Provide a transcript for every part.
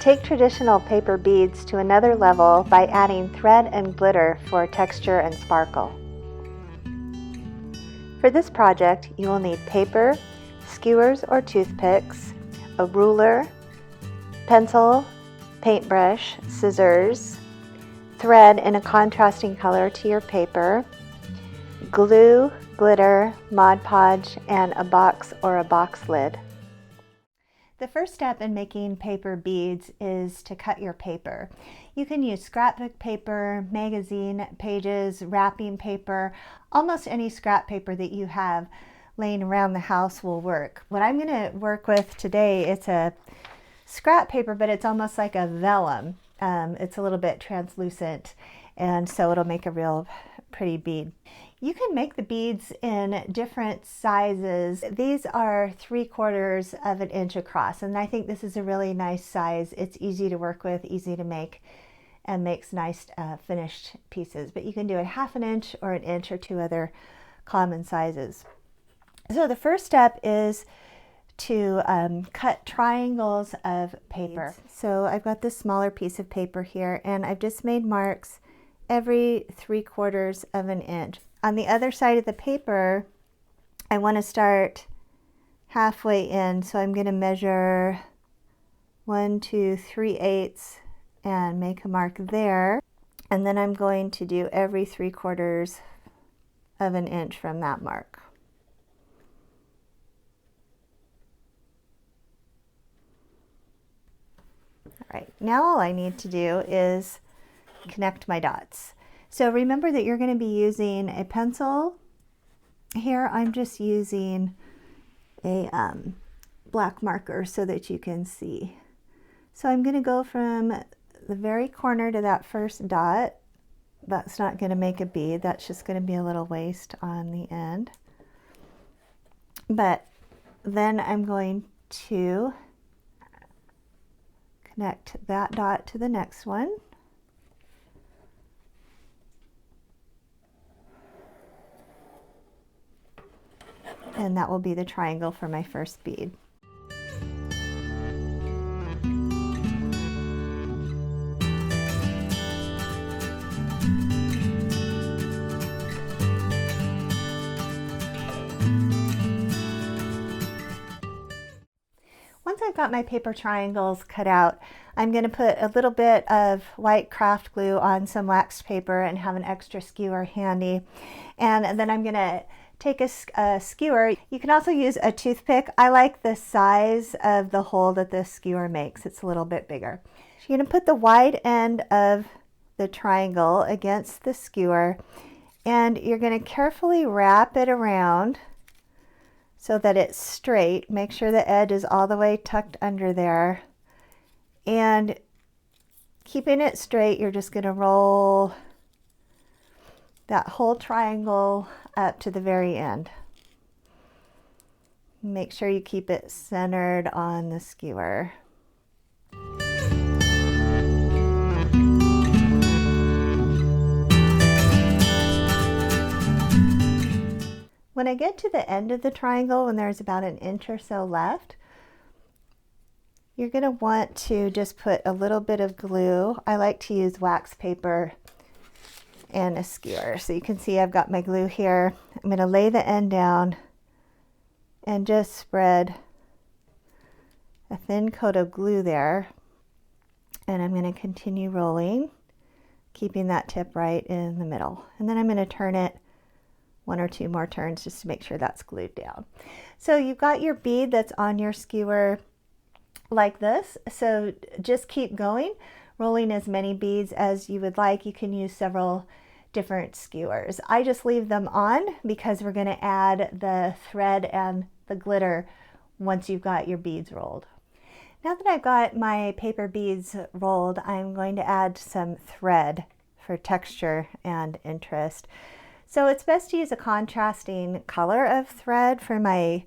Take traditional paper beads to another level by adding thread and glitter for texture and sparkle. For this project, you will need paper, skewers or toothpicks, a ruler, pencil, paintbrush, scissors, thread in a contrasting color to your paper, glue, glitter, Mod Podge, and a box or a box lid. The first step in making paper beads is to cut your paper. You can use scrapbook paper, magazine pages, wrapping paper, almost any scrap paper that you have laying around the house will work. What I'm going to work with today, it's a scrap paper, but it's almost like a vellum. It's a little bit translucent, and so it'll make a real pretty bead. You can make the beads in different sizes. These are 3/4 of an inch across, and I think this is a really nice size. It's easy to work with, easy to make, and makes nice finished pieces. But you can do a 1/2 inch or an inch or two other common sizes. So the first step is to cut triangles of paper. So I've got this smaller piece of paper here, and I've just made marks every 3/4 of an inch. On the other side of the paper, I want to start halfway in, so I'm going to measure 1, 2, 3/8 and make a mark there, and then I'm going to do every 3/4 of an inch from that mark. All right, now all I need to do is connect my dots. So remember that you're going to be using a pencil. Here I'm just using a black marker so that you can see. So I'm going to go from the very corner to that first dot. That's not going to make a bead, that's just going to be a little waste on the end. But then I'm going to connect that dot to the next one. And that will be the triangle for my first bead. Once I've got my paper triangles cut out, I'm going to put a little bit of white craft glue on some waxed paper and have an extra skewer handy. And then I'm going to take a skewer. You can also use a toothpick. I like the size of the hole that this skewer makes. It's a little bit bigger. So you're going to put the wide end of the triangle against the skewer, and you're going to carefully wrap it around so that it's straight. Make sure the edge is all the way tucked under there. And keeping it straight, you're just going to roll that whole triangle up to the very end. Make sure you keep it centered on the skewer. When I get to the end of the triangle, when there's about an inch or so left, you're going to want to just put a little bit of glue. I like to use wax paper and a skewer. So you can see I've got my glue here. I'm going to lay the end down and just spread a thin coat of glue there. And I'm going to continue rolling, keeping that tip right in the middle. And then I'm going to turn it 1 or 2 more turns just to make sure that's glued down. So you've got your bead that's on your skewer like this. So just keep going, rolling as many beads as you would like. You can use several different skewers. I just leave them on because we're going to add the thread and the glitter once you've got your beads rolled. Now that I've got my paper beads rolled, I'm going to add some thread for texture and interest. So it's best to use a contrasting color of thread. For my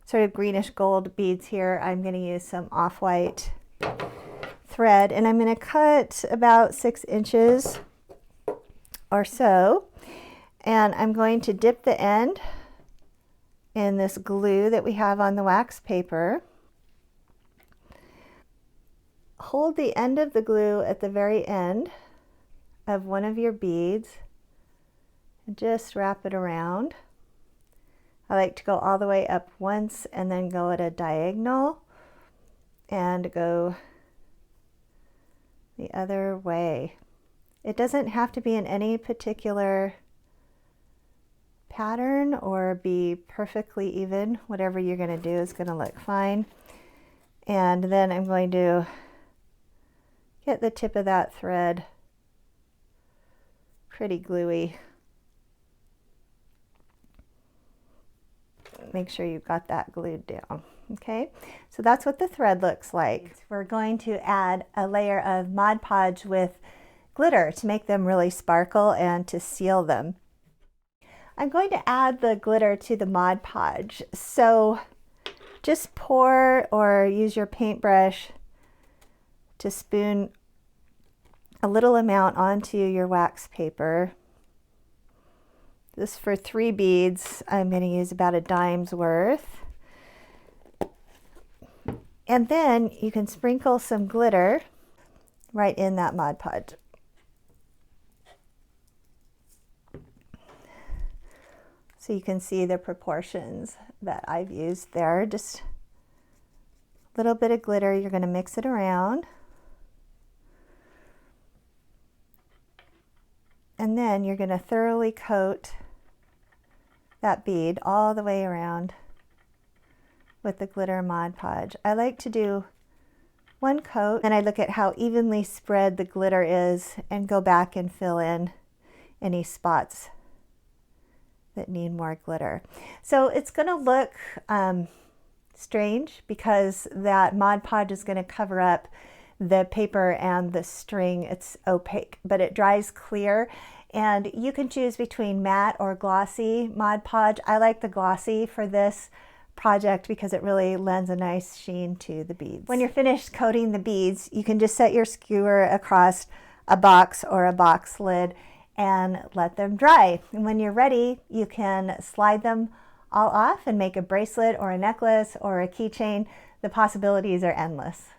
sort of greenish gold beads here, I'm going to use some off-white thread, and I'm going to cut about 6 inches or so, and I'm going to dip the end in this glue that we have on the wax paper, hold the end of the glue at the very end of one of your beads and just wrap it around. I like to go all the way up once and then go at a diagonal and go the other way. It doesn't have to be in any particular pattern or be perfectly even. Whatever you're going to do is going to look fine. And then I'm going to get the tip of that thread pretty gluey. Make sure you've got that glued down. Okay, so that's what the thread looks like. We're going to add a layer of Mod Podge with glitter to make them really sparkle and to seal them. I'm going to add the glitter to the Mod Podge. So just pour or use your paintbrush to spoon a little amount onto your wax paper. This for 3 beads, I'm going to use about a dime's worth. And then you can sprinkle some glitter right in that Mod Podge. So you can see the proportions that I've used there. Just a little bit of glitter, you're going to mix it around. And then you're going to thoroughly coat that bead all the way around with the glitter Mod Podge. I like to do 1 coat, and I look at how evenly spread the glitter is and go back and fill in any spots that need more glitter. So it's going to look strange because that Mod Podge is going to cover up the paper and the string. It's opaque, but it dries clear. And you can choose between matte or glossy Mod Podge. I like the glossy for this project because it really lends a nice sheen to the beads. When you're finished coating the beads, you can just set your skewer across a box or a box lid and let them dry. And when you're ready, you can slide them all off and make a bracelet or a necklace or a keychain. The possibilities are endless.